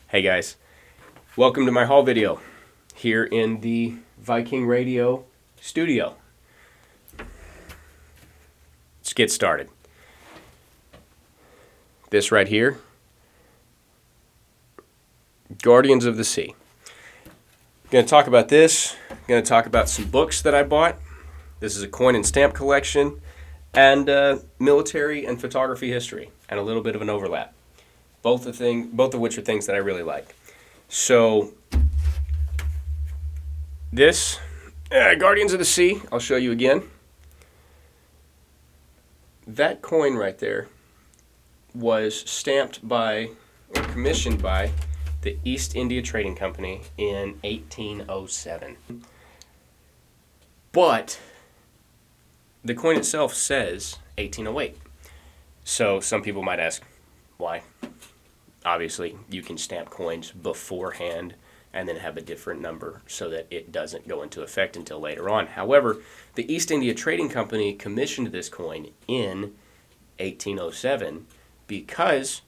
Hey guys, welcome to my haul video here in the Viking Radio studio. Let's get started. This right here, Guardians of the Sea. Going to talk about this. Going to talk about some books that I bought. This is a coin and stamp collection, and military and photography history, and a little bit of an overlap. Both of which are things that I really like. So, this, Guardians of the Sea, I'll show you again. That coin right there was stamped by, or commissioned by, the East India Trading Company in 1807. But the coin itself says 1808. So some people might ask, why? Obviously, you can stamp coins beforehand and then have a different number so that it doesn't go into effect until later on. However, the East India Trading Company commissioned this coin in 1807 because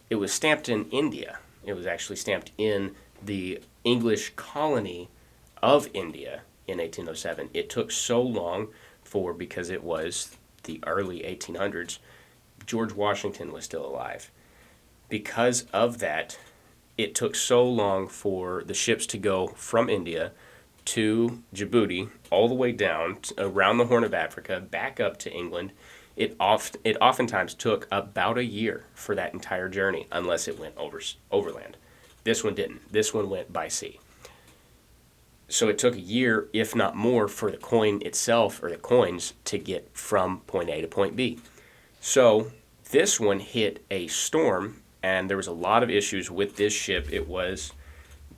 it was stamped in India. It was actually stamped in the English colony of India in 1807. It took so long because it was the early 1800s, George Washington was still alive. Because of that, it took so long for the ships to go from India to Djibouti, all the way down around the Horn of Africa, back up to England. It oftentimes took about a year for that entire journey, unless it went overland. This one didn't. This one went by sea. So it took a year, if not more, for the coin itself, or the coins, to get from point A to point B. So this one hit a storm, and there was a lot of issues with this ship. It was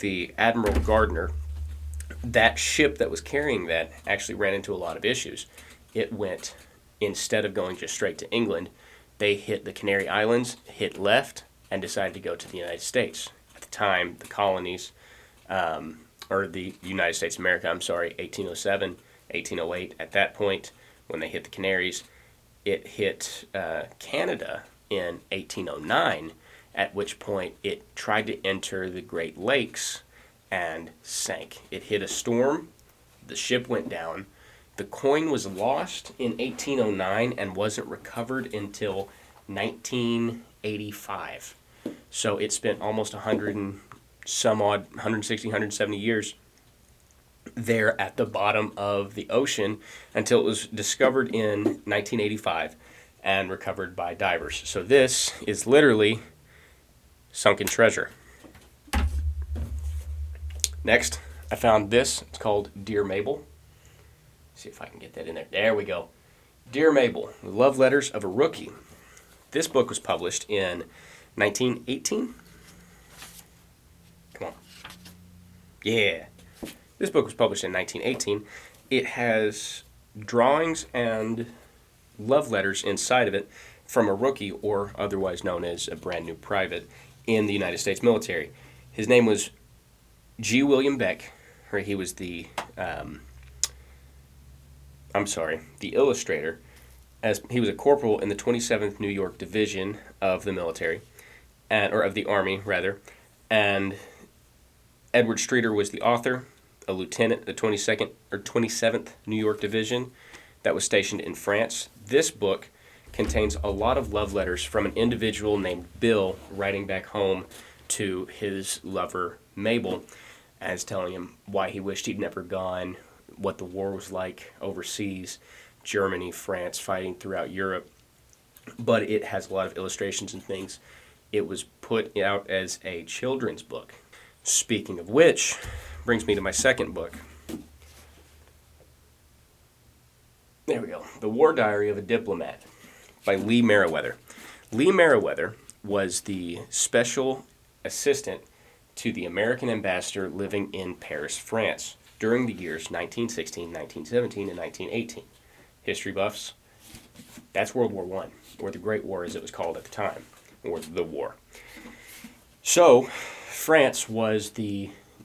the Admiral Gardner. That ship that was carrying that actually ran into a lot of issues. It went, instead of going just straight to England, they hit the Canary Islands, hit left, and decided to go to the United States. At the time, the colonies, or the United States of America, 1807, 1808. At that point, when they hit the Canaries, it hit Canada in 1809, at which point it tried to enter the Great Lakes and sank. It hit a storm, the ship went down, the coin was lost in 1809 and wasn't recovered until 1985. So it spent almost 160, 170 years there at the bottom of the ocean until it was discovered in 1985 and recovered by divers. So this is literally sunken treasure. Next, I found this. It's called Dear Mabel. See if I can get that in there. There we go. Dear Mabel, Love Letters of a Rookie. This book was published in 1918. Come on. Yeah. This book was published in 1918. It has drawings and love letters inside of it from a rookie, or otherwise known as a brand new private, in the United States military. His name was G. William Beck, or he was the illustrator, as he was a corporal in the 27th New York Division of the military, or of the Army, rather, and Edward Streeter was the author, a lieutenant, the 27th New York Division that was stationed in France. This book contains a lot of love letters from an individual named Bill writing back home to his lover Mabel, as telling him why he wished he'd never gone, what the war was like overseas, Germany, France, fighting throughout Europe. But it has a lot of illustrations and things. It was put out as a children's book. Speaking of which, brings me to my second book. There we go. The War Diary of a Diplomat by Lee Meriwether. Lee Meriwether was the special assistant to the American ambassador living in Paris, France, during the years 1916, 1917, and 1918. History buffs, that's World War I, or the Great War as it was called at the time, or the war. So, France was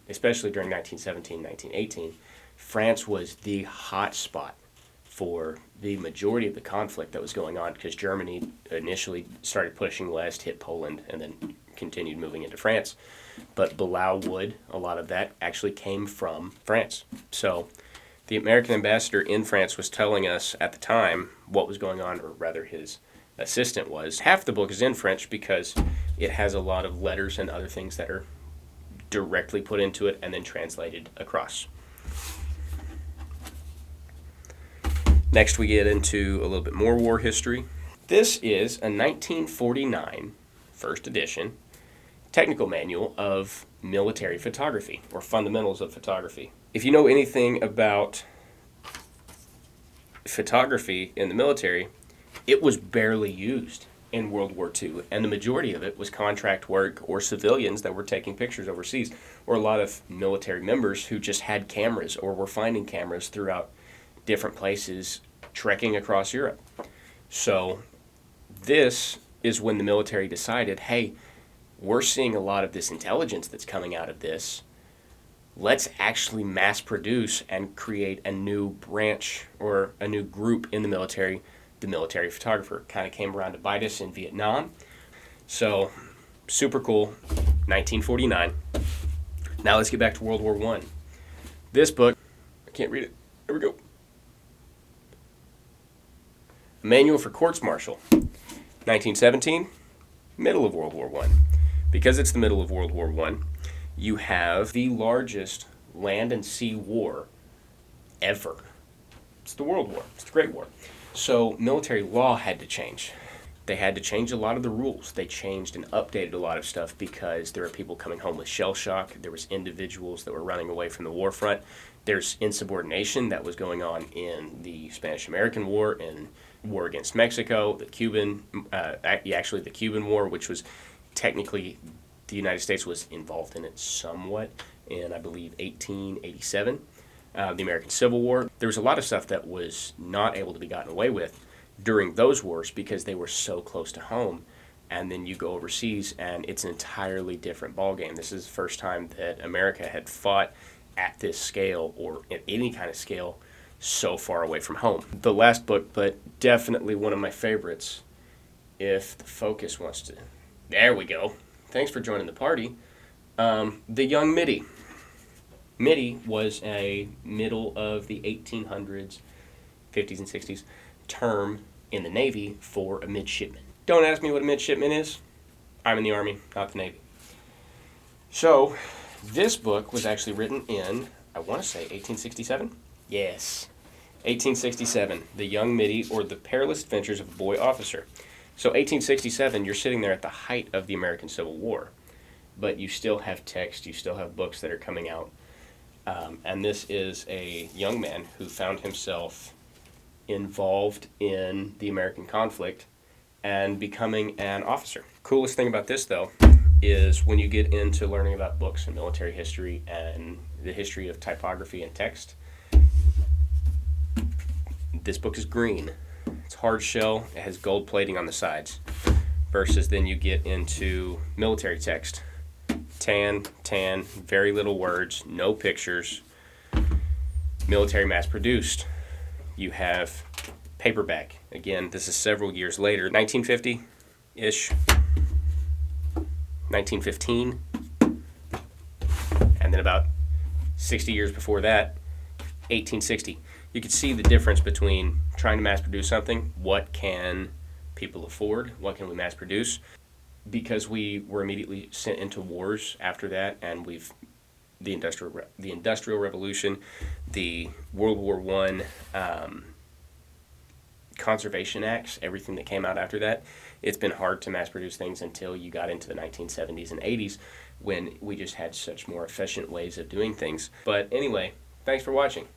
especially during 1917, 1918, France was the hot spot for the majority of the conflict that was going on, because Germany initially started pushing west, hit Poland, and then continued moving into France. But Bilal wood, a lot of that actually came from France. So the American ambassador in France was telling us at the time what was going on, or rather his assistant was. Half the book is in French because it has a lot of letters and other things that are directly put into it and then translated across. Next, we get into a little bit more war history. This is a 1949 first edition technical manual of military photography, or fundamentals of photography. If you know anything about photography in the military, it was barely used in World War II, and the majority of it was contract work or civilians that were taking pictures overseas, or a lot of military members who just had cameras or were finding cameras throughout different places, trekking across Europe. So this is when the military decided, hey, we're seeing a lot of this intelligence that's coming out of this. Let's actually mass produce and create a new branch or a new group in the military. The military photographer kind of came around to bite us in Vietnam. So super cool, 1949. Now let's get back to World War I. This book, I can't read it. Here we go. A Manual for Courts Martial, 1917, middle of World War I. Because it's the middle of World War I, you have the largest land and sea war ever. It's the World War. It's the Great War. So military law had to change. They had to change a lot of the rules. They changed and updated a lot of stuff because there were people coming home with shell shock. There was individuals that were running away from the war front. There's insubordination that was going on in the Spanish-American War and war against Mexico, the Cuban War, which was technically the United States was involved in it somewhat in, I believe, 1887. The American Civil War. There was a lot of stuff that was not able to be gotten away with during those wars because they were so close to home. And then you go overseas and it's an entirely different ballgame. This is the first time that America had fought at this scale or at any kind of scale so far away from home. The last book, but definitely one of my favorites, if the focus wants to... There we go. Thanks for joining the party. The Young Middy. Middy was a middle of the 1800s, 50s and 60s term in the Navy for a midshipman. Don't ask me what a midshipman is. I'm in the Army, not the Navy. So, this book was actually written in, I want to say 1867? Yes. 1867, The Young Middy, or The Perilous Adventures of a Boy Officer. So 1867, you're sitting there at the height of the American Civil War, but you still have text, you still have books that are coming out. And this is a young man who found himself involved in the American conflict and becoming an officer. Coolest thing about this, though, is when you get into learning about books and military history and the history of typography and text, this book is green. It's hard shell. It has gold plating on the sides. Versus then you get into military text. Tan, very little words, no pictures. Military mass produced. You have paperback. Again, this is several years later. 1950-ish. 1915. And then about 60 years before that, 1860. You could see the difference between trying to mass produce something. What can people afford? What can we mass produce? Because we were immediately sent into wars after that, and the Industrial Revolution, the World War I, conservation acts, everything that came out after that, it's been hard to mass produce things until you got into the 1970s and 80s when we just had such more efficient ways of doing things. But anyway, thanks for watching.